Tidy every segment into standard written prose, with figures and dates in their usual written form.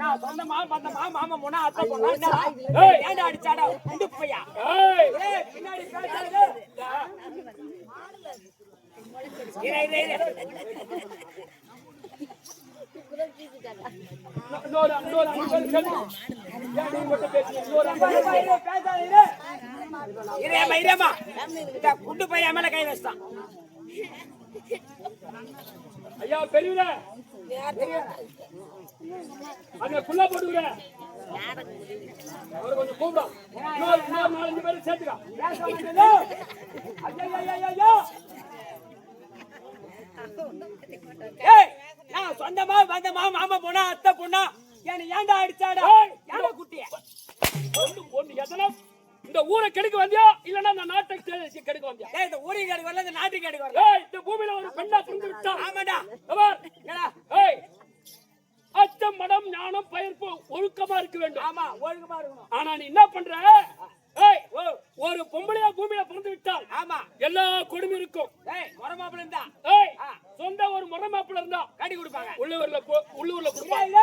நான் சொந்தமா பந்தமா மாமா முன்னா அத்தை பொண்ணா ஏன்டா அடிச்சாடா குண்டு பையா பின்னாடி பேசாத குண்டு பையன் மேல கை வச்சான் ஐயா பெரியவரே அங்க குள்ள போடுங்க அவரை கொஞ்சம் கூப்பிடும் நாலஞ்சு பேரும் சேர்த்துக்கா நான் சொந்தமா வந்தமா மாமா பொண்ணா அத்தை பொண்ணா ஏன்டா அடிச்சாடா ஏன்டா குட்டிய பொண்ணு எத்தனை இந்த ஊரை கெடுக்க வந்தியா இல்லன்னா இந்த நாட்டை கெடுக்க வந்தியா இந்த ஊரை கெடுக்க வரல இந்த நாட்டை கெடுக்க வரல இந்த பூமியில ஒரு பெண்ணா பிறந்து விட்டா ஆமாடா அச்சம் மடம் ஞானம் பயிர்ப்பு ஒழுக்கமா இருக்க வேண்டும் ஆமா ஒழுக்கமா இருக்கணும் ஆனா நீ என்ன பண்ற ஒரு பொம்பளையா பூமியில பிறந்து விட்டால் ஆமா எல்லா கொடுமை இருக்கும் முறை மாப்பிள்ள இருந்தா சொந்த ஒரு முறை மாப்பிள்ள இருந்தா கட்டி கொடுப்பாங்க உள்ளூர்ல கொடுப்பாங்க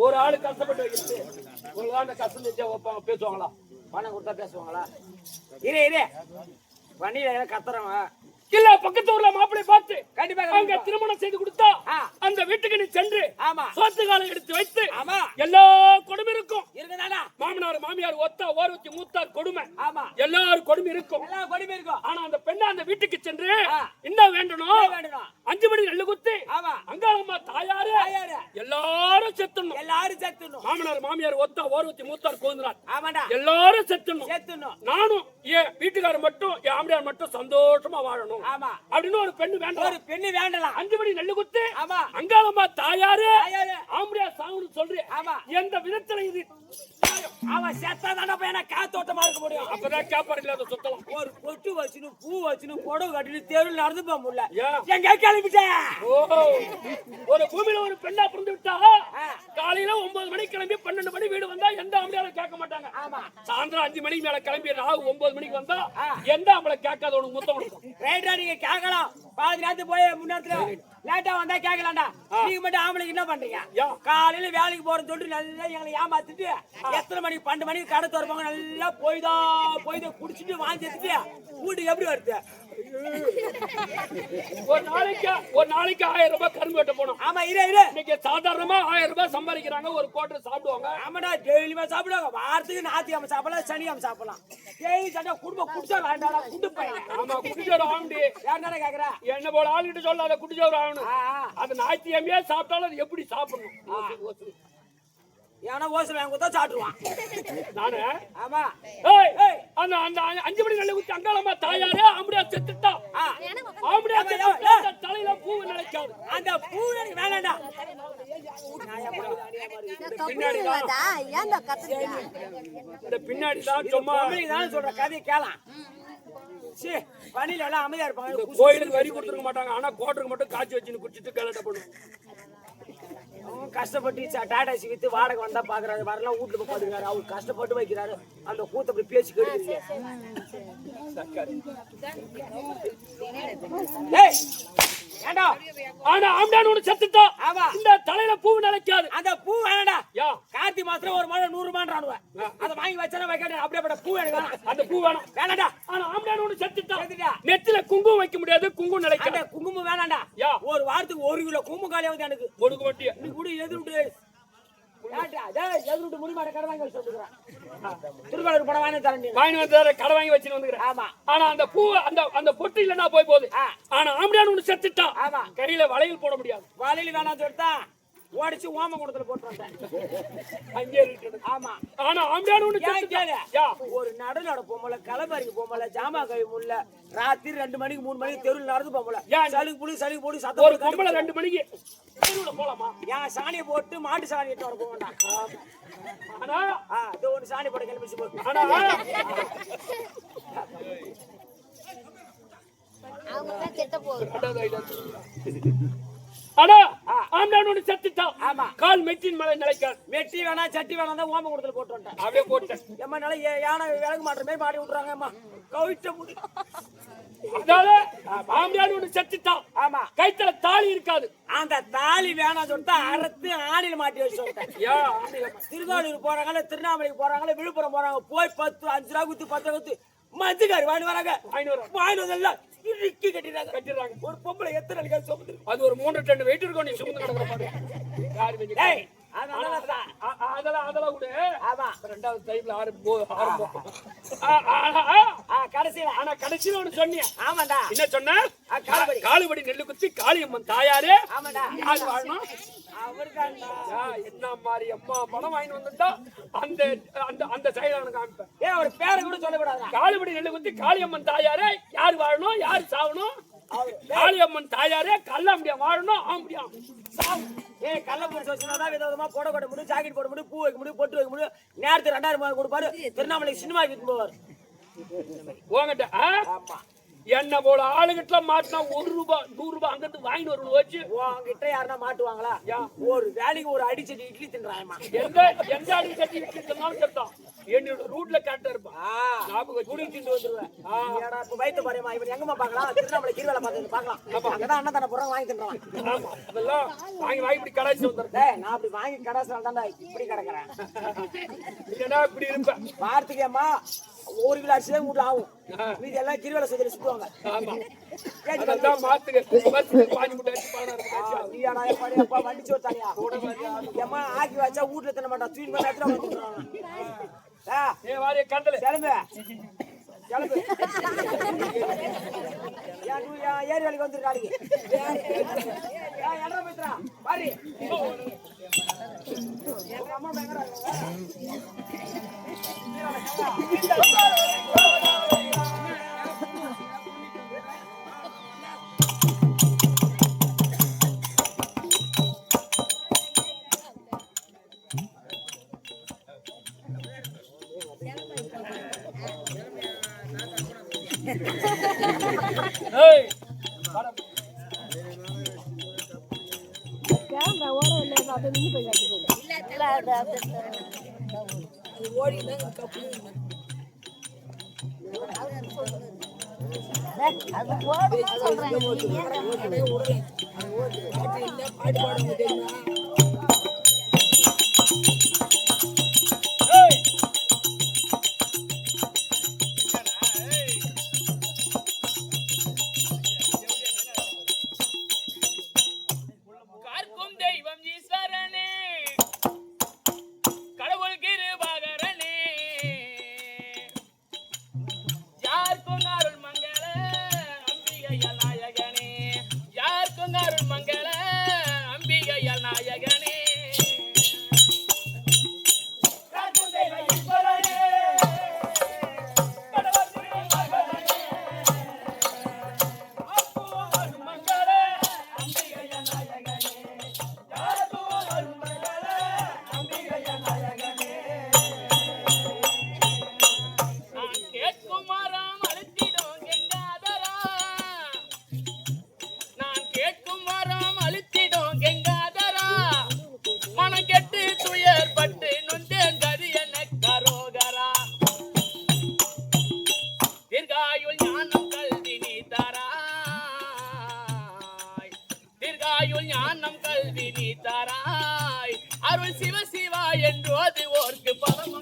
ஒரு ஆளு கஷ்டப்பட்டு வைக்கிறது ஒரு ஆளு கஷ்டம் செஞ்சா வைப்பாங்க பேசுவாங்களா பணம் கொடுத்தா பேசுவாங்களா இரு வண்டியில கத்துறவங்க இல்ல பக்கத்து ஊர்ல மாப்பிள்ளை பார்த்து கண்டிப்பா அங்க திருமணம் செய்து கொடுத்தா அந்த வீட்டுக்கு நீ சென்று ஆமா சோத்து காலம் எடுத்து வைத்து ஆமா எல்லா கொடுமை இருக்கும் இருக்குதாடா மாமனார் மாமியார் ஒத்தா ஓரவத்தி மூத்தார் கொடுமை ஆமா எல்லாரும் கொடுமை இருக்கும் எல்லா கொடுமை இருக்கும் ஆனா அந்த பெண்ணா அந்த வீட்டுக்கு சென்று என்ன வேண்டணும் 5 மணி நெல்லு குத்து ஆமா அங்காளம்மா தாயாரு எல்லாரும் செத்துணும் மாமனார் மாமியார் ஒத்தா ஓரவத்தி மூத்தார் கோந்துனார் ஆமாடா எல்லாரும் செத்துணும் நானும் என் வீட்டுக்காரர் மட்டும் என் ஆம்படியார் மட்டும் சந்தோஷமா வாழணும் ஆமா அப்படின்னு ஒரு பெண்ணு வேண்டலாம் 5 மணி நெல்லு குத்து ஆமா அங்காளம்மா தாயாரு ஆம்படியார் சாவுன்னு சொல்றேன் ஆமா எந்த விதத்துல இது அவன் செத்தாதான பையனா காத்தோட்டமா இருக்க முடியும் அப்பதான் கேப்பாரு இல்லாத சுத்தலாம் ஒரு பொட்டு வச்சுன்னு பூ வச்சுன்னு புடவை கட்டிட்டு தெருவில் நடந்து போக முடியல எங்க கிளம்பிட்டேன் ஒரு பூமியில ஒரு பெண்ணா பிறந்து விட்டா காலையில 9 மணிக்கு கிளம்பி 12 மணி வீடு வந்தா எந்த ஆம்பளையாலும் கேட்க மாட்டாங்க சாயந்தரம் 5 மணிக்கு மேல கிளம்பி ராகு 9 மணிக்கு வந்தா எந்த ஆம்பளை கேட்காத உனக்கு முத்தம் கொடுக்கும் ரைட்டா நீங்க கேட்கலாம் பாதி நேரத்து போய் முன்னேரத்துல லேட்டா வந்தா கேட்கலாம்டா நீங்க மட்டும் ஆம்பளைக்கு என்ன பண்றீங்க காலையில வேலைக்கு போறது சொல்லிட்டு நல்லா எங்களை ஏமாத்திட்டு எத்தனை மணிக்கு 12 மணிக்கு கடை திறப்பாங்க நல்லா போய்தா குடிச்சிட்டு வாங்கி எடுத்துட்டு வீட்டுக்கு எப்படி வருது ஒரு நாளைக்கு 1000 ரூபாய் கரும்பு வெட்ட போனோம் ஆமா இரு இன்னைக்கு சாதாரணமா 1000 ரூபாய் சம்பாதிக்கிறாங்க ஒரு கோட்டர் சாப்பிடுவாங்க ஆமாடா டெய்லியுமே சாப்பிடுவாங்க வாரத்துக்கு ஞாயிற்றுக்கிழமை சாப்பிடலாம் சனிக்கிழமை சாப்பிடலாம் டெய்லி சாப்பிட்டா குடும்பம் குடிச்சா வேண்டாடா குண்டு பையன் ஆமா குடிச்சோர் ஆகுண்டி யாருனால கேக்குறா என்ன போல ஆளுகிட்ட சொல்லாத குடிச்சோர் ஆகணும் அது ஞாயிற்றுக்கிழமையே சாப்பிட்டாலும் அது எப்படி சாப்பிடணும் ஏன்னா ஓசல் வாங்கி கொடுத்தா சாப்பிடுவான் நானு ஆமா அந்த அந்த 5 மணி நெல்லு குத்தி அங்காளம்மா தாயாரே ஆம்படியா செத்துட்டா ஆம்படியா தலையில பூ நினைக்காது அந்த பூ எனக்கு வேணாண்டா பின்னாடிதான் சும்மா சொல்ற கதையை கேளாம் பணியில எல்லாம் அமைதியா இருப்பாங்க கோயிலுக்கு வரி கொடுத்துருக்க மாட்டாங்க ஆனா கோட்டருக்கு மட்டும் காய்ச்சி வச்சுன்னு குடிச்சிட்டு கலட்ட பண்ணும் கஷ்டப்பட்டு டாடாசி வித்து வாடகை வந்தா பாக்குறாரு வரலாம் வீட்டுல போய் பாத்துக்கிறாரு அவரு கஷ்டப்பட்டு வைக்கிறாரு அந்த கூத்த அப்படி பேசி கேடுறீங்க ஏண்டா ஆனா ஆம்டான் ஒண்ணு செத்துட்டா ஆமா இந்த தலையில பூ நினைக்காது அந்த பூ வேணடா யா கார்த்தி மாசத்துல ஒரு மாதம் 100 ரூபாய் அத வாங்கி வச்சா வைக்கணும் அப்படியே பூ எனக்கு அந்த பூ வேணும் வேணடா ஆனா ஆம்டான் ஒண்ணு செத்துட்டா நெத்தில குங்குமம் வைக்க முடியாது குங்குமம் நினைக்காது குங்குமம் வேணாண்டா யா ஒரு வாரத்துக்கு 1 கிலோ குங்குமம் காலியாவது எனக்கு கொடுக்க மாட்டியா நீ கூட எதிர்ட்டு எதிர்ட்டு முடிமாட கடை வாங்கி வச்சு வந்துக்கிறேன் திருவாரூர் படம் வாங்கி தரேன் வாங்கி வந்து கடை வாங்கி வச்சுன்னு வந்துக்கிறேன் ஆமா ஆனா அந்த பூ அந்த பொட்டு இல்லன்னா போய் போகுது ஆனா ஆம்படியான் ஒண்ணு செத்துட்டா ஆமா கையில வளையல் போட முடியாது வளையல் வேணாம் சொல்லிட்டா ஓடிச்சு ஓம குடத்துல போட்டு வந்தேன் அங்கே இருக்கு ஆமா ஆனா ஆம்படியான் ஒண்ணு செத்துட்டா ஒரு நட போமல கலபரிக்கு போமல ஜாமா கவி முல்ல ராத்திரி 2 மணிக்கு 3 மணிக்கு தெருவில் நடந்து போமல சலுக்கு போடி சத்தம் ஒரு பொம்பளை 2 மணிக்கு தெருவுல போலாமா ஏன் சாணியை போட்டு மாட்டு சாணி எடுத்து வர போக வேண்டாம் ஆனா இது ஒரு சாணி போட கிளம்பிச்சு போட்டு ஆனா அவங்க செத்த போகுது ஆனா ஆம்டான் ஒண்ணு செத்துட்டா ஆமா கால் மெட்டின் மேல நிலைக்காது மெட்டி வேணா சட்டி வேணா தான் ஓம குடத்துல போட்டு வந்துட்டேன் அப்படியே போட்டேன் ஏமா நாளை யானை விலகு மாட்டுற மாதிரி மாட்டி விட்டுறாங்க அம்மா கவிட்ட முடி அதால ஆம்டான் ஒண்ணு செத்துட்டா ஆமா கைத்துல தாலி இருக்காது. அந்த தாலி வேணாம் சொல்லிட்டு அறுத்து ஆணில மாட்டி வச்சு சொல்லிட்டேன். திருவாரூர் போறாங்களே, திருவண்ணாமலைக்கு போறாங்களே, விழுப்புரம் போறாங்க, போய் 5 ரூபா குத்து 10 ரூபா குத்து மஞ்சுக்காரி வாங்கி வராங்க. வாங்கி வந்தெல்லாம் இறுக்கி கட்டிடுறாங்க. ஒரு பொம்பளை எத்தனை நாளைக்கு சுமந்து, அது ஒரு 3 டன் வெயிட் இருக்கும். நீ சுமந்து கிடக்குற பாரு. அதெல்லாம் கூட ரெண்டாவது டைம்ல ஆரம்பம். கடைசியில ஒண்ணு சொன்னியா? ஆமாண்டா. என்ன சொன்ன? காலுபடி நெல்லு குத்தி காளியம்மன் தாயாரே யாரு வாழணும்? என்ன மாதிரி அம்மா பணம் வாங்கி வந்துட்டா அந்த அந்த சைடான காமிப்பேன். ஒரு பேரை கூட சொல்லக்கூடாது. காலுபடி நெல்லு குத்தி காளியம்மன் தாயாரே யாரு வாழணும்? யாரு சாவணும்? காளியம்மன் தாயாரே கல்லாம்படியா வாழணும். ஆம்படியா கள்ளப்பூர் சொன்னாதான் விதவிதமா போட முடியும், ஜாக்கெட் போட முடியும், பூ வைக்க முடியும், பொட்டு வைக்க முடியும். நேரத்துக்கு 2000 கொடுப்பாரு. திருவண்ணாமலை சினிமா விட்டு போவார். போங்கட்ட என்ன போல ஆளுகிட்ட மாட்டினா 1 ரூபாய் 100 ரூபாய் அங்கிட்டு வாங்கிட்டு வரணும் வச்சு உங்ககிட்ட யாருன்னா மாட்டுவாங்களா? ஒரு வேலைக்கு ஒரு அடிச்சடி இட்லி தின்றாயமா. எந்த அடிச்சடி இட்லி தின்னாலும் செத்தான். என்னோட ரூட்ல கரெக்டா இருப்பான். குடி திண்டு வந்துருவேன். இப்ப வயிற்று பாருமா, இவன் எங்கம்மா பாக்கலாம்? திருவண்ணாமலை கீழ்வேலை பார்த்து பாக்கலாம். அங்கதான் அண்ணன் போறாங்க வாங்கி தின்றான். அதெல்லாம் வாங்கி இப்படி கடாச்சி வந்துடுறேன். நான் அப்படி வாங்கி கடாசால தான்டா இப்படி கிடக்குறேன். இல்லைன்னா இப்படி இருப்பேன். வார்த்தைக்கேம்மா 1 கிலோ அரிசி தான் வீட்டுல ஆகும். மீதி எல்லாம் கிருவேலை சுத்தில சுத்துவாங்க. வண்டி சோத்தாலியா ஏமா ஆக்கி வச்சா வீட்டுல தின்ன மாட்டான். தூயின் பண்ண கிளம்பு கிளம்பு. ஏரி வேலைக்கு வந்துருக்காங்க. பாரு எங்க அம்மா பயங்கர ஞானம் கல்வி நீ தாராய் அருள் சிவ சிவா என்று அது ஓர்க்கு பதம்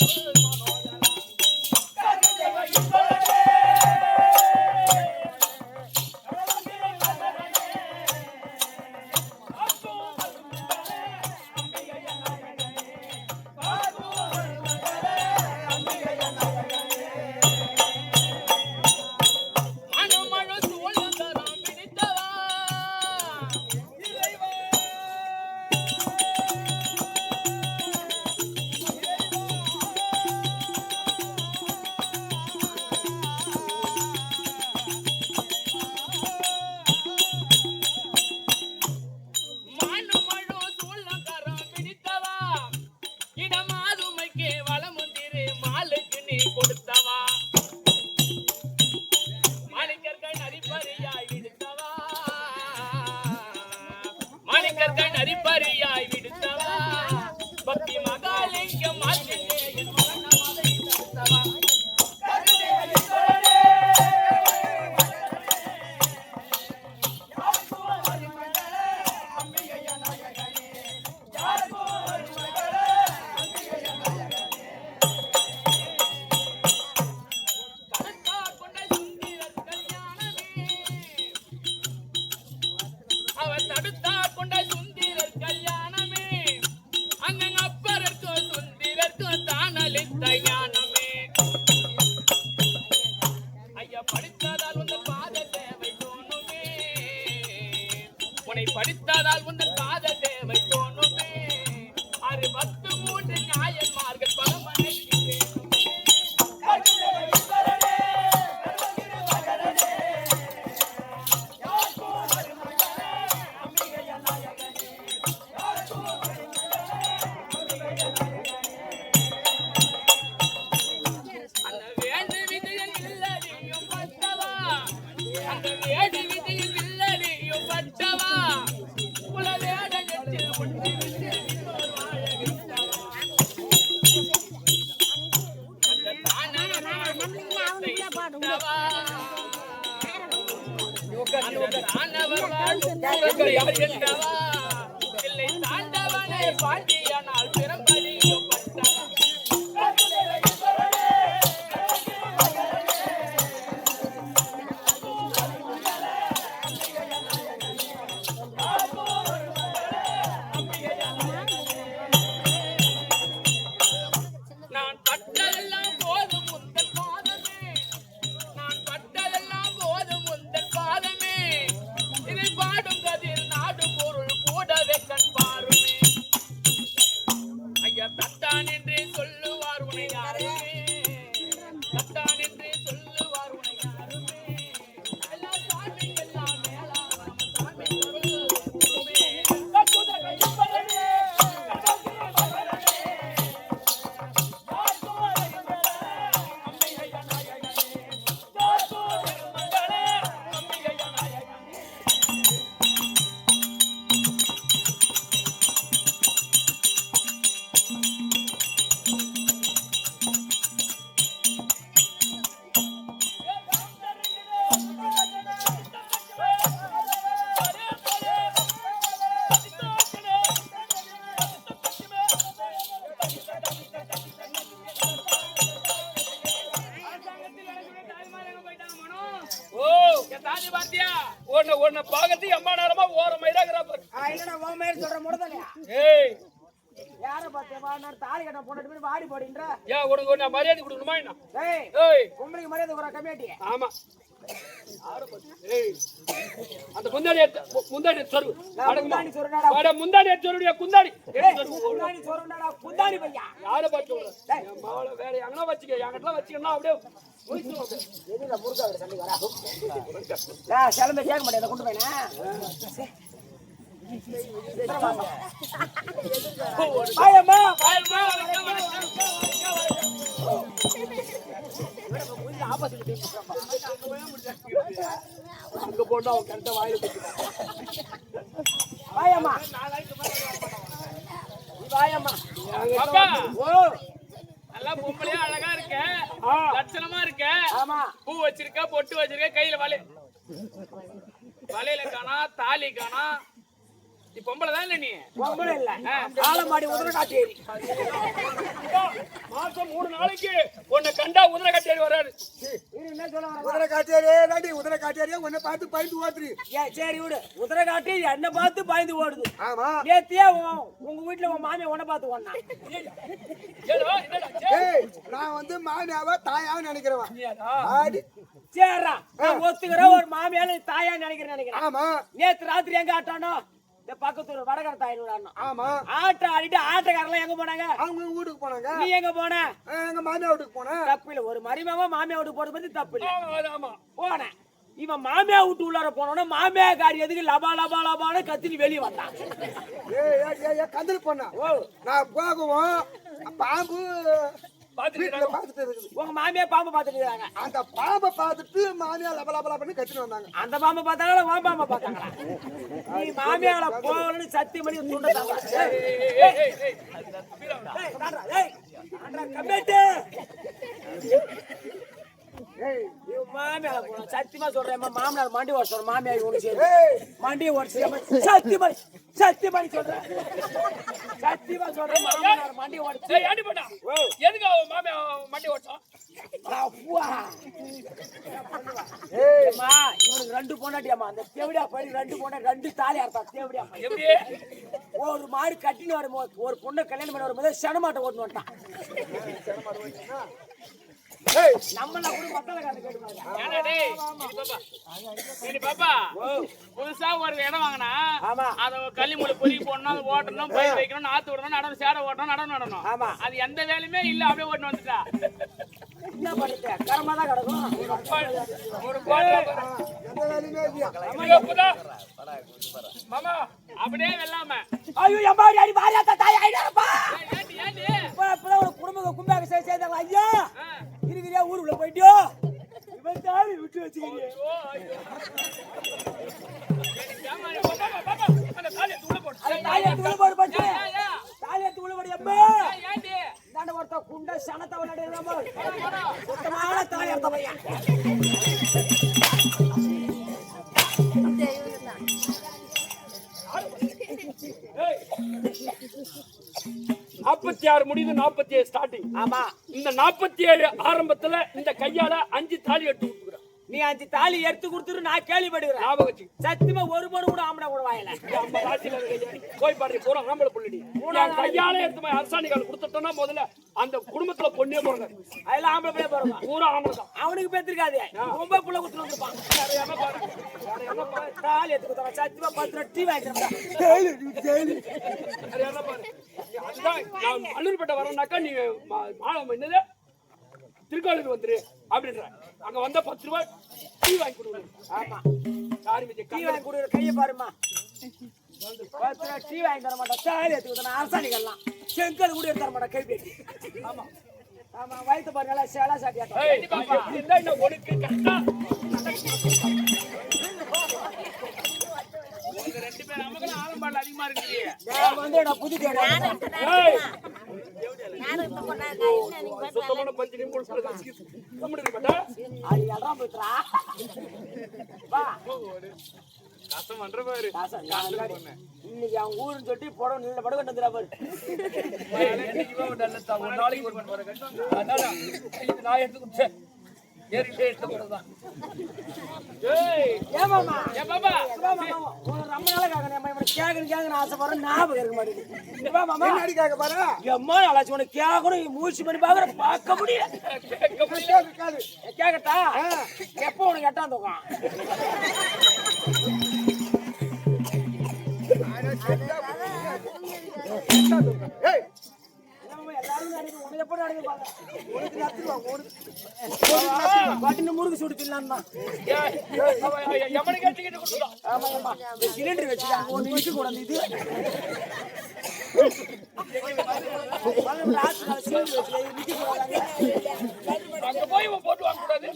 அரிப்பறியாய் விடுத்தவா பக்தி மகாலிங்கம் தடுத்தா கொண்ட சுந்தரர் கல்யாணமே அண்ணன் அப்பருக்கும் சுந்தரருக்கும் தானளித்த ஞானமே ஐயா படித்ததால் உங்கள் பாத தேவை தோணுமே உன்னை படித்ததால் உங்கள் பாத தேவை தோணுமே 63 நாயன்மார்கள் பரமனைக்கு வேணுமே பாண்டியனால் பிறம்படிக்கப்பட்டவா நான் பட்டதெல்லாம் போதும் உந்தன் பாதமே நான் பட்டதெல்லாம் போதும் உந்தன் பாதமே இதை பாடும் கதிர் நாடு பொருள் கூடவே கண் பாருமே ஐயா தட்டான் என்றே சொல்லுவார் உனை யாருமே தட்டான் என்றே சொல்லுவார் உனை யாருமே எல்லா சாமி எல்லாம் மேலா சாமி உன்னை பாகத்தி அம்மா நேரமா ஓரமாயிடாங்கிறா பாரு. இல்லடா உன் மேல சொல்ற முடதலையா ஏய் யார பார்த்தே நான் தாலி கட்ட போட்டுட்டு வாடி போடின்ற ஏன் உனக்கு நான் மரியாதை கொடுக்கணுமா என்ன? ஏய் ஏய் உங்களுக்கு மரியாதை ஒரு கமிட்டி ஆமா ஏய் அந்த முந்தாடி சொரு முந்தாடி சொருடாடா வாடா முந்தாடி சொருடியா குந்தாடி முந்தாடி சொருடாடா குந்தாடி பையா யார பாத்து சொல்ற மாவள வேற எங்கனா வச்சுக்க எங்கட்டலாம் வச்சுக்கனா அப்படியே போயிடுச்சு எதுல முருகா வர சொல்லி வரா டேய் செலந்த கேக்க மாட்டே கொண்டு போய்னா பாயம்மா பாயம்மா அங்க போட்டா அவன் கரெக்டா வாயில பாயம்மா பாயம்மா அப்பா ஓ நல்லா பொம்பளையா அழகா இருக்க லட்சணமா இருக்க ஆமா பூ வச்சிருக்க பொட்டு வச்சிருக்க கையில வலையில காணா தாலி காணா நீ பொம்பளை தான் இல்ல நீ பொம்பளை இல்ல காலமாடி உதர காட்டேரி மாசம் 3 நாளைக்கு உன்னை கண்டா உதர காட்டேரி வராரு என்ன சொல்ல வர உதர காட்டேரியே தாண்டி உதர காட்டேரியே உன்னை பார்த்து பயந்து ஓடுறீ. சரி விடு உதர காட்டி என்ன பார்த்து பயந்து ஓடுது ஆமா நேத்தியே உங்க வீட்டுல உன் மாமியா உன்னை பார்த்து ஓடுனா ஏய் நான் வந்து மாமியாவா தாயாவும் நினைக்கிறவன் ஆடி சரிடா நான் ஒத்துக்கிற ஒரு மாமியால தாயா நினைக்கிறேன் ஆமா நேத்து ராத்திரி எங்க ஆட்டானோ இந்த பக்கத்தூர் வடகர தாயில் விடானோம் ஆமா ஆட்டம் ஆடிட்டு ஆட்டக்காரெல்லாம் எங்க போனாங்க அவங்க வீட்டுக்கு போனாங்க. நீ எங்க போன எங்க மாமியா வீட்டுக்கு போனேன். தப்பு இல்ல ஒரு மருமவ மாமியா வீட்டுக்கு போறது பத்தி தப்பு இல்ல ஆமா போனேன் இவன் மாமியா வீட்டு உள்ளார போனோன்னா மாமியா காரி எதுக்கு லபா லபா லபான்னு கத்திட்டு வெளியே வந்தான் கந்தல் பண்ணா ஓ நான் போகவும் பாம்பு வீட்டுல பாத்துட்டு இருக்குது. உங்க மாமியா பாம்பு பாத்துட்டு இருக்காங்க அந்த பாம்பை பார்த்துட்டு மாமியா லபலபலா பண்ணி கத்திட்டு வந்தாங்க. அந்த பாம்பை பார்த்தாங்களா உன் பாம்பை பார்த்தாங்களா நீ மாமியால போகணும்னு சத்தியம் பண்ணி துண்டதாங்க இவன் மாமியார போனா சத்தியமா சொல்றேன் மாமனார் மண்டி ஓட சொல்ற மாமியார் ஒண்ணு சரி மண்டி ஓட சத்தியமா சொல்றேன் சத்தியமா சொல்றேன் மாமனார் மண்டி ஓட டேய் ஏண்டி போடா எதுக்கு அவ மாமியா மண்டி ஓட்றான் அவ்வா ஏய்மா இவனுக்கு ரெண்டு பொண்டாட்டியாமா அந்த தேவடியா படி ரெண்டு பொண்டாட்டி ரெண்டு தாலி அர்த்தம் தேவடியா எப்படி ஒரு மாடு கட்டின்னு வரும்போது ஒரு பொண்ணை கல்யாணம் பண்ணி வரும்போது சனமாட்டை ஓட்டு வந்துட்டான் நம்மள கூட மத்தல ஏடா டேய் இது பாப்பா புதுசா ஒரு இடம் வாங்குனா அத கள்ளி முளை பொறி போடணும் அது ஓட்டணும் பயிர் வைக்கணும் நாத்து விடணும் நடணும் சேடை ஓட்டணும் நடணும் அது எந்த வேலையுமே இல்ல அப்படியே ஓட்டு வந்துட்டா என்ன பண்ணிட்ட கரமா தான் கிடக்கும் ஒரு கோட்டை எந்த வேலையுமே இல்லையா மாமா அப்படியே வெல்லாம ஐயோ அம்மா அடி வாரியாத்த தாய் ஐடப்பா ஏண்டி ஏண்டி இப்ப ஒரு குடும்ப கும்பாக சேர்ந்தாங்க ஐயா இருக்கிறியா ஊருக்குள்ள போயிட்டியோ இவன் தாலி விட்டு வச்சுக்கிறீங்க தாலியத்து போடு பட்டு தாலியத்து உள்ள போடு அம்மா ஏண்டி நாட ஒருத்த குண்ட சனத்தை விளையாடுறாம சுத்தமான தாலி அர்த்த பையன் நாற்பத்தி ஆறு முடியுது 47 ஸ்டார்டிங் ஆமா இந்த 47 ஆரம்பத்துல இந்த கையால 5 தாலி எடுத்து கொடுக்குறேன் நீ 5 தாலி எடுத்து கொடுத்துரு நான் கேள்விப்படுகிறேன் ஞாபகம் வச்சு சத்தியமா ஒரு மணி கூட ஆம்பளை கூட வாயில நம்ம ராசியில போய் பாரு பூரா ஆம்பளை புள்ளடி நான் கையால எடுத்து போய் அரசாணிகள் கொடுத்துட்டோம்னா முதல்ல அந்த குடும்பத்துல பொண்ணே போறாங்க அதெல்லாம் ஆம்பளை போய் போறாங்க பூரா ஆம்பளை தான் அவனுக்கு பேத்திருக்காது ரொம்ப புள்ள குத்து வந்துருப்பான் தாலி எடுத்து கொடுத்தா சத்தியமா 10 டீ வாங்கிக்கிறேன் அதுதான் நான் மல்லூர்பேட்டை வரேன்னாக்கா நீ என்னது திருக்கோயிலுக்கு வந்துரு அப்படின்ற அங்க வந்தா 10 ரூபாய் டீ வாங்கி கொடுக்கணும் ஆமா யாரு டீ வாங்கி கொடுக்குற கையை பாருமா 10 டீ வாங்கி தர மாட்டேன் தாலி எடுத்து கொடுத்தா அரசாணிகள்லாம் செங்கல் கூட எடுத்து தர மாட்டேன் கை பேட்டி ஆமா ஆமா வயிற்று பாருங்களா சேலா சாட்டியா ஒடுக்கு கரெக்டா ரெண்டு பேரும் நமக்கு ஆலம்பாடு அதிகமா இருக்குது வந்து நான் புது சுத்தமான பஞ்சு நிமிடம் அது இடம் போயிட்டுறா வா கஷ்டம் பண்ற பாரு இன்னைக்கு அவங்க ஊருன்னு சொல்லி புடவை நல்ல படம் கண்டு பாரு ஒரு நாளைக்கு ஒரு நான் எடுத்து கொடுத்தேன் ஏமாமா ரொம்ப நாளா கேட்கணும் ஆசைப்படுறேன் ஞாபகம் இருக்க மாட்டேங்குது கேட்க பாரு எம்மா நாளாச்சு உனக்கு கேட்கணும் மூச்சு பண்ணி பார்க்க முடியாது கேட்கட்டா எப்போ உனக்கு எட்டாம் தூக்கம் முருகு சூடு தின்னான் சிலிண்டர் வச்சுட்டாங்க 1 நிமிஷம் கூட இது அங்க போய் போட்டு வாங்க கூடாது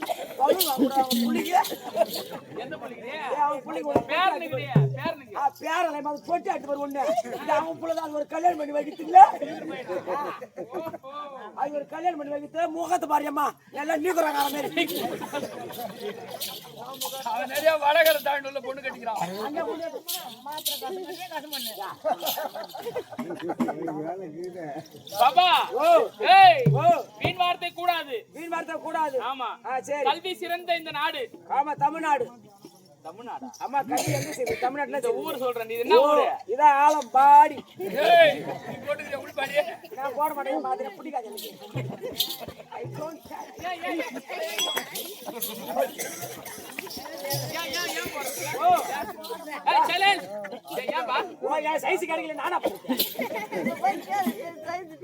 பேரலை போட்டு ஆட்டு ஒரு ஒண்ணு அவன் புள்ளதான் ஒரு கல்யாணம் பண்ணி வைக்கிறீங்களா அது ஒரு கல்யாணம் பண்ணி வைக்கிறது முகத்தை பாரியம்மா எல்லாம் நீக்குறாங்க மாதிரி நிறைய வடகரை தாண்டி உள்ள பொண்ணு கட்டிக்கிறான் பாபா வீண் வார்த்தை கூடாது வீண் வார்த்தை கூடாது ஆமா சரி கல்வி சிறந்த இந்த நாடு ஆமா தமிழ்நாடு தமிழ்நாடு ஆமா கல்வி எங்க சரி தமிழ்நாட்டுல இந்த ஊர் சொல்றேன் இது என்ன ஊரு இதான் ஆலம்பாடி ஏய் நீ போட்டுக்கிற உள்ள பாடி நான் போட மாட்டேன் மாதிரி பிடிக்காது எனக்கு ஐ டோன்ட் சைஸ் கிடைக்கல நானா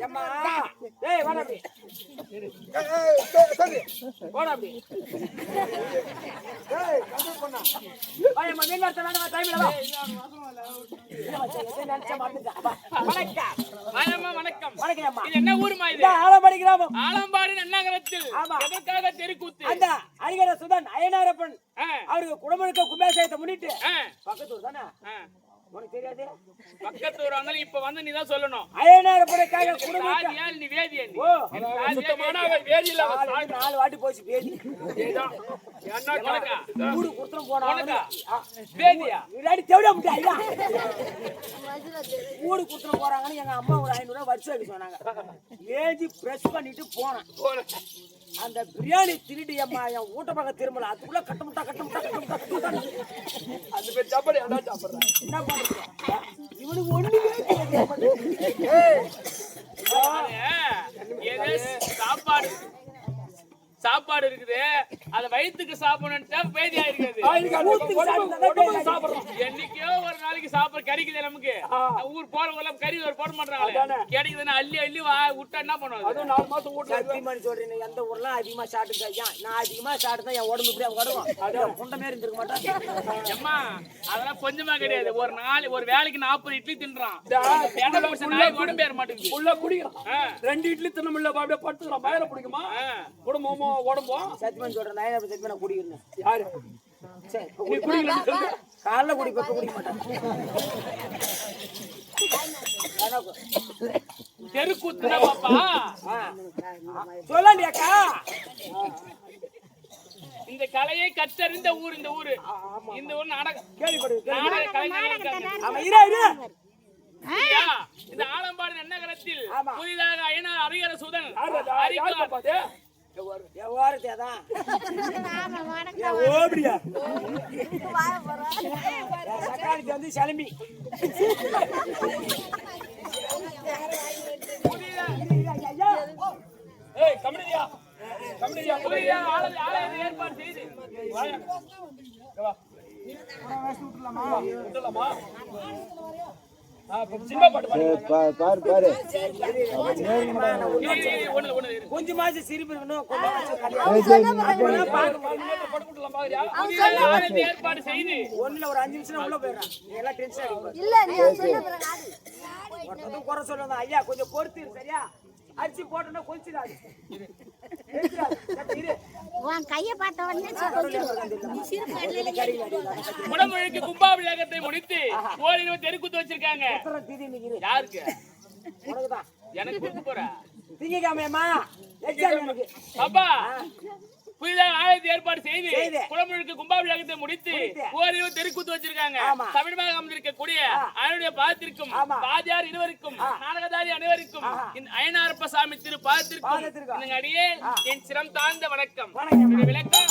ஏம்மா ஏய் வாடா அப்படி போடா அப்படி ஏய் கம்பி பண்ணா வாயம்மா மீன் வர்த்த வேண்டாம் டைம்ல வா வணக்கம் வணக்கம் இது என்ன ஊருமா இது ஆலம்பாடி கிராமம் ஆலம்பாடி நன்னகரத்தில் எதற்காக தெருக்கூத்து அந்த அரிகர சுதன் அயனாரப்பன் அவருக்கு குடமுழுக்க கும்பாபிஷேகத்தை முன்னிட்டு பக்கத்து ஊர் தானே உனக்கு தெரியாது பக்கத்து ஊரா இருந்தாலும் இப்ப வந்து நீ தான் சொல்லணும். அயனார் படைக்காக குடும்பம் சாதியா நீ வேதியா நீ? ஓ சுத்தமான அவன் வேதி இல்ல அவன் சாதி. 4 வாட்டி போச்சு பேதி இதுதான். என்ன கணக்கா? ஊரு குடுத்துறோம் போனா வேதியா? இல்லாடி தேவடா முட்டை ஐயா ஊரு குடுத்துறோம் போறாங்கன்னு எங்க அம்மா ஒரு 500 ரூபாய் வச்சு வைக்க சொன்னாங்க. ஏஜி பிரஷ் பண்ணிட்டு போனேன். அந்த பிரியாணி திருடி அம்மா என் ஊட்ட பக்கம் திரும்பல. அதுக்குள்ள கட்டமுட்டா அந்த பேர் சாப்பாடு என்ன சாப்பிடுறான்? என்ன பண்றது? இவனுக்கு ஒண்ணுமே சாப்பாடு இருக்குது. அத வயிற்றுக்கு சாப்பிடணும்னு பேதியா இருக்குது. என்னைக்கோ ஒரு நாளைக்கு சாப்பாடு கிடைக்குது நமக்கு. ஊர் போறவங்க கறி ஒரு போட மாட்டாங்க. கிடைக்குதுன்னா அள்ளி அள்ளி விட்டா என்ன பண்ணுவாங்க? அதுவும் 4 மாசம் சத்தியமா சொல்றேன். எந்த ஊர்லாம் அதிகமா சாப்பிட்டு நான் அதிகமா சாப்பிட்டு என் உடம்பு இப்படியே உடம்பு குண்ட மாரி இருந்திருக்க மாட்டேன். அம்மா அதெல்லாம் கொஞ்சமா கிடையாது. ஒரு வேலைக்கு 40 இட்லி தின்றான். உடம்பு ஏற மாட்டேங்குது. உள்ள குடிக்கிறான். 2 இட்லி தின்ன முடியல அப்படியே படுத்துக்கிறான். மயிர பிடிக்குமா குடும்பமோ உடம்பும்? சத்தியமா சொல்றேன். நான் சத்தியமா நான் குடிக்கிறேன். யாரு சரி நீ குடிக்கலன்னு சொல்லு. காலைல குடிப்ப குடிக்க மாட்டேன். தெருக்கூத்துனா பாப்பா சொல்லாண்டியாக்கா இந்த கலையை கற்றறிந்த ஊர் இந்த ஊரு. இந்த ஊர் நாடகம் இந்த ஆலம்பாடு நன்னகரத்தில் புதிதாக அயனார் அரியர சுதன் வந்து சிலம்பி ஏற்பாடு செய்து கொஞ்சமாச்சு சிரிப்பு ஏற்பாடு செய்து ஒண்ணுல ஒரு 5 நிமிஷம் உள்ள போயிடுறான். எல்லாம் டென்ஷன் குறை சொல்லணும். ஐயா கொஞ்சம் பொறுத்து சரியா? அரிசி போட்டோன்னா கொதிச்சிடாது. கையை பார்த்த உடனே குடமுழுக்கு கும்பாபிஷேகத்தை முடித்து கோயில தெருக்கூத்து வச்சிருக்காங்க. யாருக்கு? எனக்கு கொடுக்க போற திங்கக்காமையம்மா அப்பா புதிதாக ஆலயத்தை ஏற்பாடு செய்து குடமுழுக்கு கும்பாபிஷேகத்தை முடித்து கோயில தெருக்கூத்து வச்சிருக்காங்க. தமிழமாக அமர்ந்திருக்கக்கூடிய அவனுடைய பாதத்திற்கும் பாதியார் இருவருக்கும் நாடகதாரி அனைவருக்கும் அயனாரப்ப சாமி திரு பாதத்திற்கும் அடியே என் சிரம் தாழ்ந்த வணக்கம். விளக்கம்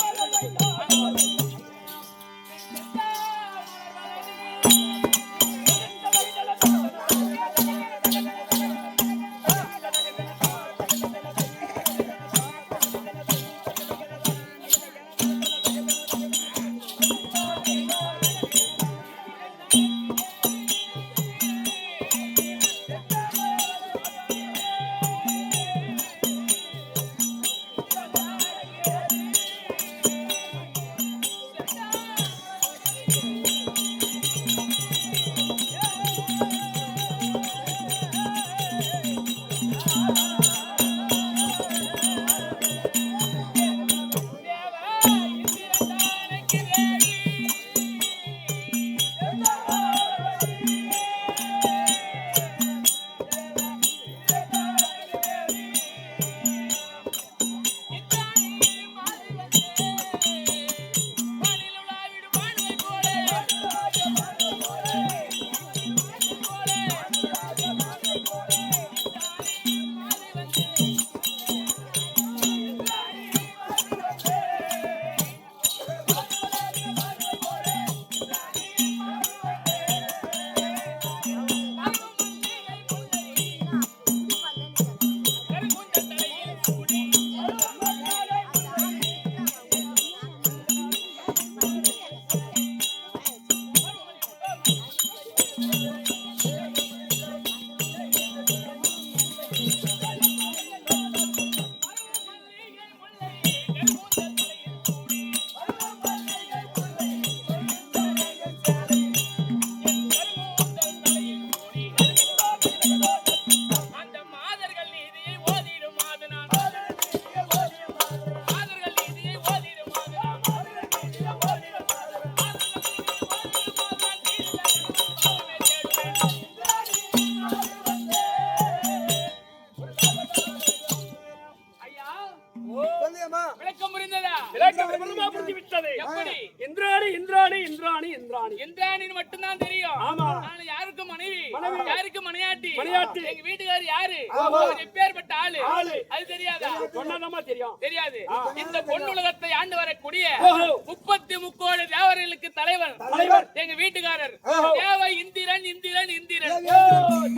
மனைவின்னு மட்டும்தான் தெரியும். ஆமா. நான் யாருக்கு மனைவி, மனைவி. யாருக்கு மனையாட்டி, மனையாட்டி. எங்க வீட்டுக்காரர் யாரு, அவர் எப்பேற்பட்ட ஆளு, ஆளு. அது தெரியாதா? சொன்னாதாம்மா தெரியும். தெரியாது. இந்த பொன்னுலகத்தை ஆண்டு வரக்கூடிய ஓஹோ. 33 தேவர்களுக்கு தலைவர் தலைவர். எங்க வீட்டுக்காரர். ஓஹோ. தேவ இந்திரன் இந்திரன் இந்திரன் ஓ,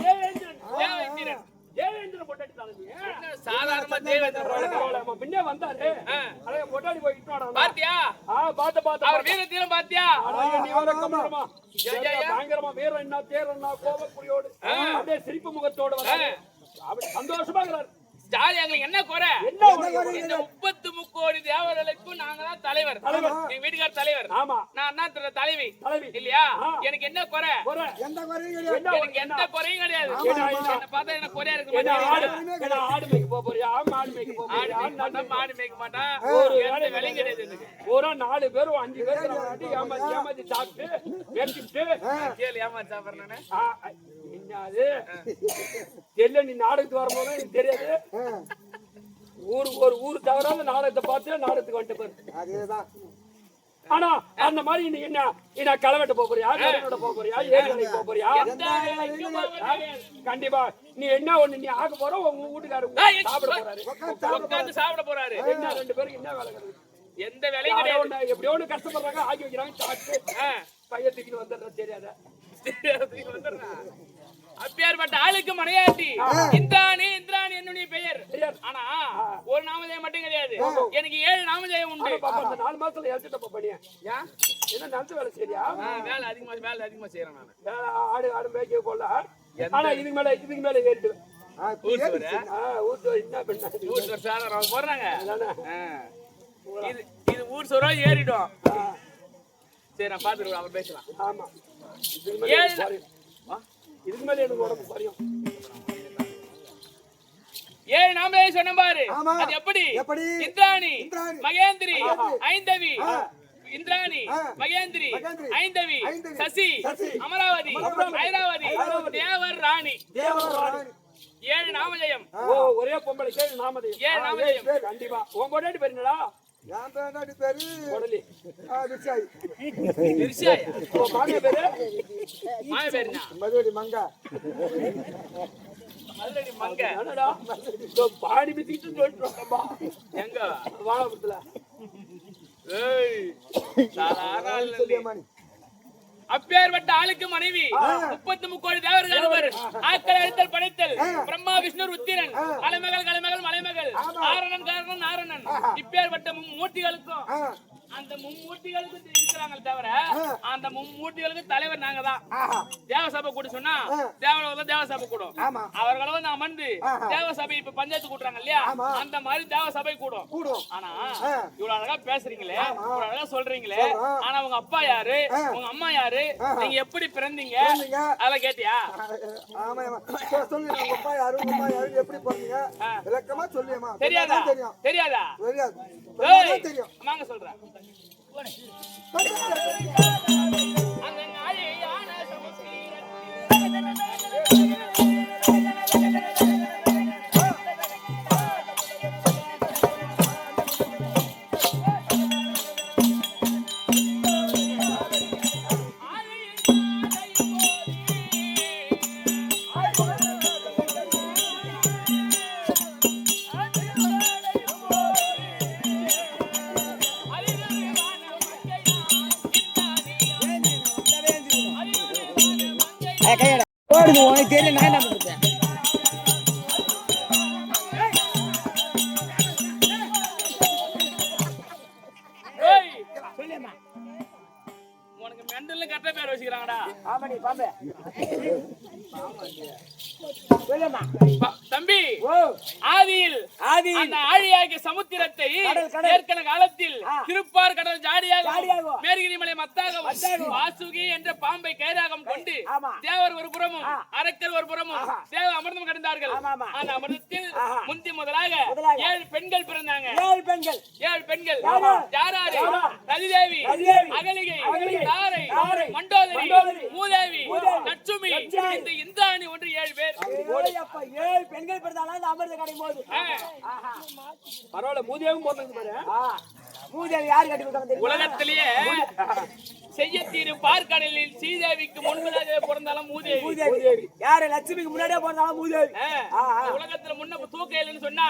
தேவேந்திரன். தேவ இந்திரன். தேவேந்திரன் பொட்டாட்டி தலைவி. சாதாரணமா தேவேந்திரன் பின்னே வந்தாரு. அழகா பொட்டாட்டி போய் இட்டுவாடா. பாத்தியா? பாத்த அவர் வீரத்தீரம் பாத்தியா? பயங்கரமா வீரம் என்ன தேர் என்ன கோபக்குடியோடு அப்படியே சிரிப்பு முகத்தோடு வர அப்படி சந்தோஷமா இருக்கிறார். ஜாலி. எங்களுக்கு என்ன குறை? என்ன ஒரு இந்த 33 தேவர்களுக்கும் நாங்க தான் தலைவர். எங்க வீட்டுக்காரர் தலைவர். ஆமா. நான் தான் தலைவி தலைவி. இல்லையா? எனக்கு என்ன குறை? ஒரு எந்த குறையும் கிடையாது. எனக்கு எந்த குறையும் கிடையாது. என்ன பார்த்தா என்ன குறையா இருக்கு? என்ன ஆடு மேய்க்க போப் போறியா? மாடு மேய்க்க போப் போறியா? மாடு மேய்க்க மாட்டான். ஒரு எந்த வேலையும் கிடையாது எனக்கு. ஒரு 4 பேர் 5 பேர் ஏமாத்தி சாப்பிட்டு வெட்டிட்டு கேளு ஏமாத்தி சாப்பிடுறேன் நானு. என்னது தெரியல. நீ நாடகத்துக்கு வரும்போது எனக்கு தெரியாது. ஒரு ஊர் தவறாத நாடகத்தை பார்த்து நாடகத்துக்கு வந்துட்டு பாரு. அதேதான். ஆனா அந்த மாதிரி நீ என்ன களவெட்ட போறியா, கருவோட போறியா, ஏரி வேலைக்கு போறியா? எந்த வேலைக்கும் போக முடியாது. கண்டிப்பா நீ என்ன ஒண்ணு நீ ஆக போற உங்க வீட்டுக்காரர் ஏய், சாப்பிட போறாரு. உட்கார்ந்து சாப்பிட போறாரு. என்ன 2 பேருக்கு என்ன வேலை கிடையாது? எந்த வேலையும் கிடையாது. எப்படியோ ஒண்ணு கஷ்டப்படுறாங்க, ஆக்கி வைக்கிறாங்க, சாப்பிட்டு பையன் தூக்கிட்டு வந்துடுறது தெரியாத. அப்பேற்பட்ட ஆளுக்கு மனையாட்டி இந்திராணி இந்திராணி என்னுடைய பெயர். ஆனா ஒரு நாமதேயம் மட்டும் கிடையாது. எனக்கு 7 நாமதேயம் உண்டு. பாப்பா இந்த 4 மாசத்துல எழுத்துட்ட பண்ணியா என்ன நல்ல வேலை சரியா? வேலை அதிகமா செய்யறேன் நானு. ஆடு மேய்க்க போல. ஆனா இதுக்கு மேல ஏறிட்டு ஊத்து என்ன பண்ண ஊர் சாதாரண போடுறாங்க. இது ஊர் சொரா ஏறிடும். சரி நான் பாத்துருக்கேன், அவர் பேசலாம். ஆமா. இதுக்கு மேல எனக்கு உடம்பு குறையும். 7 நாமதேயம் சொன்ன பாரு. அது எப்படி? இந்திராணி, மகேந்திரி, ஐந்தவி, இந்திராணி, மகேந்திரி, ஐந்தவி, சசி, அமராவதி, ஐராவதி, தேவர் ராணி. 7 நாமதேயம். ஒரே பொம்பளை 7 நாமதேயம். 7 நாமதேயம். கண்டிப்பா. உன் பொண்டாட்டி பேருங்களா? என் பேரு பேரு கொடலி. விசாய். விசாயா? உன் மாமியா பேரு? மாமியா பேருனா? மதுரை மங்கா. மதுரை மங்க. என்னடா பாடி பிடிச்சிட்டு சொல்லிட்டு எங்க வாழபுரத்துல? ஏய் சாதாரண ஆளு இல்ல. மணி. அப்பேற்பட்ட ஆளுக்கு மனைவி 33 தேவர்கள் ஒருவர். ஆக்கல் அழித்தல் படைத்தல் பிரம்மா விஷ்ணு ருத்திரன் கலைமகள் மலைமகள் ஆரணன் காரணன் நாரணன். இப்பேற்பட்ட மும்மூர்த்திகளுக்கும் அந்த மும்மூர்த்திகளுக்கு இருக்கிறாங்க தவிர அந்த மும்மூர்த்திகளுக்கு தலைவர் நாங்க தான். தேவசபை கூட சொன்னா தேவசபை கூடும். அவர்களும் வந்து அமர்ந்து தேவசபை இப்ப பஞ்சாயத்து கூட்டுறாங்க இல்லையா, அந்த மாதிரி தேவசபை கூடும். ஆனா இவ்வளவு அழகா பேசுறீங்களே, இவ்வளவு அழகா சொல்றீங்களே, ஆனா உங்க அப்பா யாரு, உங்க அம்மா யாரு, நீங்க எப்படி பிறந்தீங்க அதெல்லாம் கேட்டியா? சொல்லு உங்க அப்பா யாரு, உங்க அம்மா யாரு, எப்படி பிறந்தீங்க விளக்கமா சொல்லியமா? தெரியாதா? தெரியும். தெரியாதா? தெரியாது. தெரியும். வாங்க சொல்றேன். அந்த நாளையான போடுது உனக்கு தெரியல, நான் என்ன பண்றேன்? உனக்கு மெண்டல்ல கரெக்டா பேர் வச்சுக்கிறாங்கடா. ஆமாடி பாம்பே. சொல்லுமா தம்பி. ஆதியில் அந்த ஆழியாகிய சமுத்திரத்தை ஏற்கன காலத்தில் திருப்பார் கடல் ஜாடியாக மேற்கிரி மலை மத்தாக வாசுகி என்ற பாம்பை கைராகம் கொண்டு தேவர் ஒரு புறமும் அரக்கர் ஒரு புறமும் தேவ அமிர்தம் கடந்தார்கள். அந்த அமிர்தத்தில் முந்தி முதலாக 7 பெண்கள் பிறந்தாங்க. 7 பெண்கள் யாராரு? ரதிதேவி, அகலிகை, தாரை, மண்டோதரி, மூதேவி, நச்சு லட்சுமி இந்த இந்திராணி ஒன்று 7 பேர். அப்ப 7 பெண்கள் பிறந்தாலும் அந்த அமிர்த கிடைக்கும் போது பரவாயில்ல மூதியாவும் போறது பாரு. மூதேவி யாரு கட்டி கொடுத்தாங்க தெரியுமா? உலகத்திலேயே செய்ய தீரும் பார்க்கடலில் ஸ்ரீதேவிக்கு முன்பதாக பிறந்தாலும் மூதேவி. மூதேவி யாரு? லட்சுமிக்கு முன்னாடியே பிறந்தாலும் மூதேவி. உலகத்துல முன்ன தூக்க இல்லைன்னு சொன்னா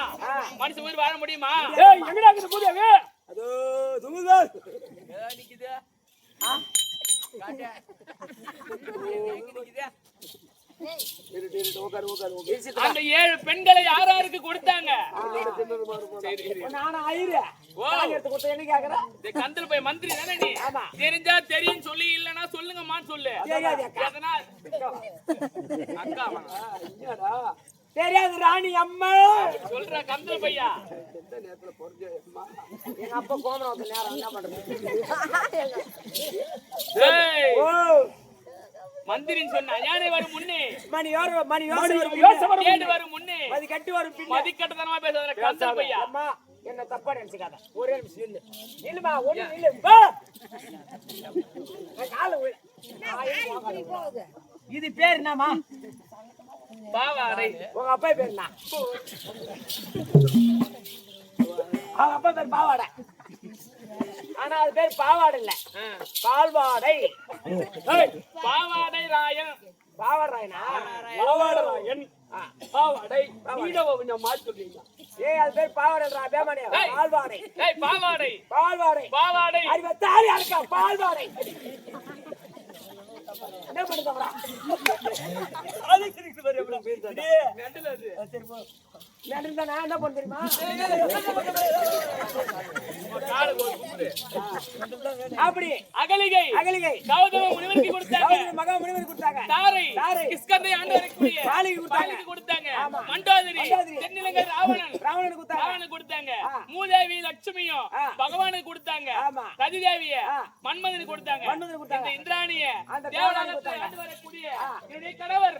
மனுஷன் உயிர் வாழ முடியுமா? ஏய் எங்கடா இருக்குது மூதியாவே? அதோ தூங்குதல் நிக்குது. அந்த 7 பெண்களை யாராருக்கு கொடுத்தாங்க? நானும் ஐயரு எடுத்து கொடுத்த என்ன கேக்குற? இந்த கந்தல் போய் மந்திரி தானே நீ? தெரிஞ்சா தெரியும் சொல்லி, இல்லன்னா சொல்லுங்கம்மான்னு சொல்லு. எதனா அக்கா தெரியாது ராணி அம்மா சொல்ற கந்தல் பையா. எங்க அப்பா கோமரம் நேரம் என்ன பண்றது? மந்திரின்னு சொன்னா யானை வரும் முன்னே மணி வரும் முன்னே மதி கட்டி வரும் பின்னே மதிக்கட்டதனமா பேசுற கந்தல் பையா. அம்மா என்ன தப்பா நினைச்சுக்காத. ஒரே நிமிஷம் நில்லு. நில்லுமா ஒண்ணு நில்லு. வா கால இது பேர் என்னமா? பாவாடை. உங்க அப்பா பேர் என்ன? அவங்க அப்பா பேர் பாவாடை. ஆனா அது பேர் பாவாடை இல்ல, பால்வாடை. பாவாடை ராயன். பாவாடைனா பாவாடராயன். பாவாடை நீடவ கொஞ்சம் மாத்தி சொல்றீங்க. ஏய் அது பேர் பாவாடைடா பேமானியா. பால்வாடை. ஏய் பாவாடை. பால்வாடை. பாவாடை. அது தாலி அடக்கா பால்வாடை. என்ன பண்ணுறா? அது கிரிக்கு வர எவ்வளவு பேர் தான். நெண்டல அது. சரி போ. நெண்டல நான் என்ன பண்ண தெரியுமா? அப்படி அகலிகை. அகலிகை கௌதம முனிவருக்கு கொடுத்தாங்க. கௌதம மகா முனிவருக்கு கொடுத்தாங்க. தாரை. தாரை கிஸ்கந்தை ஆண்டவருக்கு பாலிக்கு கொடுத்தாங்க. மண்டோதரி. தென்னிலங்கை ராவணனுக்கு கொடுத்தாங்க. ராவணனுக்கு கொடுத்தாங்க. மூதேவி லட்சுமியும் பகவானுக்கு கொடுத்தாங்க. ரதிதேவிய மன்மதனுக்கு கொடுத்தாங்க. இந்த இந்திராணிய தேவலோகத்தில் ஆண்டு வரக்கூடிய என்னுடைய கணவர்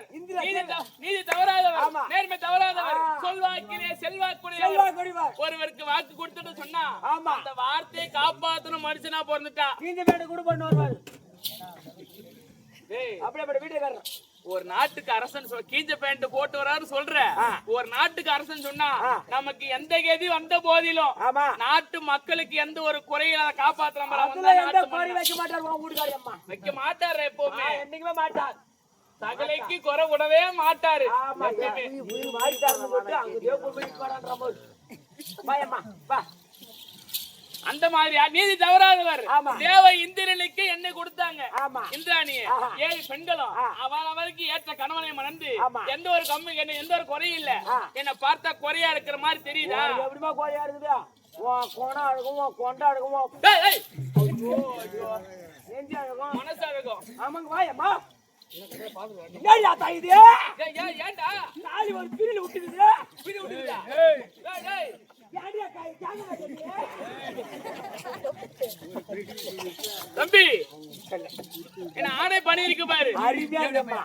நீதி தவறாதவர், நேர்மை தவறாதவர், சொல்வாக்கிலே செல்வாக்குடையவர். ஒருவருக்கு வாக்கு கொடுத்துட்டு சொன்னா அந்த வார்த்தையை காப்பாத்தணும் மனுஷனா பிறந்துட்டா. இந்த வீடு கூட பண்ணு வருவாரு. அப்படியே வீட்டுக்காரர் ஒரு நாட்டுக்கு அரசன் கீஞ்ச பேண்ட் போட்டு வராரு சொல்ற. ஒரு நாட்டுக்கு அரசன் சொன்னா நமக்கு எந்த கதி வந்த போதிலும் நாட்டு மக்களுக்கு எந்த ஒரு குறையில காப்பாத்துற வைக்க மாட்டாரு. எப்பவுமே என்னைக்குமே மாட்டார். சகலைக்கு குறை விடவே மாட்டாரு. அந்த மாதிரி நீதி தவறாதவர். தேவ இந்திரனுக்கு என்ன கொடுத்தாங்க? இந்திராணிய 7 பெண்களும் அவருக்கு ஏற்ற கணவனை மணந்து எந்த ஒரு எந்த ஒரு குறையும் இல்ல. என்ன பார்த்தா குறையா இருக்கிற மாதிரி தெரியுதா? எப்படிமா குறையா இருக்குதா? கோணா இருக்கும், கொண்டா இருக்கும், மனசா இருக்கும். ஆமாங்க வாயம்மா. ஏன்டா நாளை ஒரு பிரிவில் விட்டுக்குது. தம்பி என்ன ஆணை பண்ணி இருக்கு பாரு. அருமையா இருக்கு.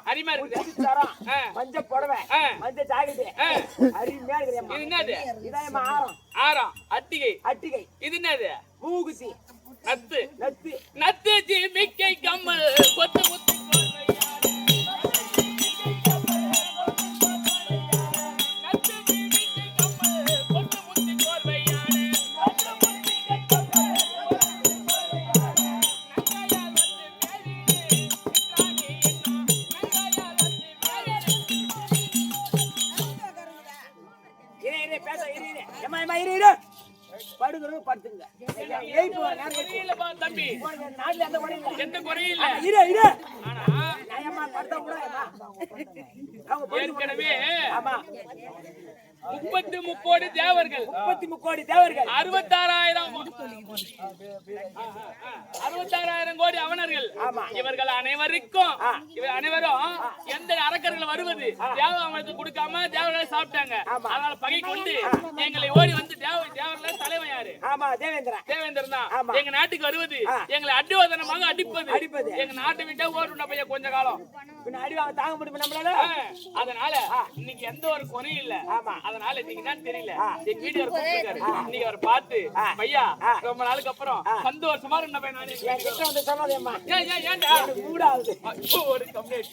மஞ்சள் புடவை, மஞ்சள் ஜாக்கெட், அருமையா இருக்கு. இது என்னது? இதான் ஆரம். ஆரம். அட்டிகை. அட்டிகை. இது என்னது? மூகுத்தி. நத்து. நத்து. நத்து ஜிமிக்கை கம்மல் கொத்து முத்து படுத்துங்க. தம்பி நாட்டுல எந்த குறையும் இல்ல. எந்த குறையும் இல்ல. இரு இரு. ஆனா படுத்தா கூட ஏற்கனவே 33 கோடி தேவர்கள், 33 கோடி தேவர்கள், 66,000 கோடி அவனர்கள். இவர்கள் அனைவருக்கும் அனைவரும் எந்த அரக்கர்கள் வருவது தேவங்களுக்கு கொடுக்காம தேவர்களை சாப்பிட்டாங்க. அதனால பகை கொண்டு எங்களை ஓடி வந்து தேவர்கள தலைவன் யாரு? தேவேந்திரன் தான். எங்க நாட்டுக்கு வருவது எங்களை அடிவதனமாக அடிப்பது. எங்க நாட்டை விட்டா ஓடுன பையன் கொஞ்ச காலம் அடி வாங்க தாங்க முடியும் நம்மளால. அதனால இன்னைக்கு எந்த ஒரு குறையும் இல்ல. அதனால இன்னைக்கு தான் தெரியல எங்க வீட்டுக்காரர் கூப்பிட்டுருக்காரு. இன்னைக்கு அவர் பார்த்து பையா ரொம்ப நாளுக்கு அப்புறம் சந்தோஷமா இருந்த பையன் நானே. ஏன்டா ஒரு கம்ப்ளைண்ட்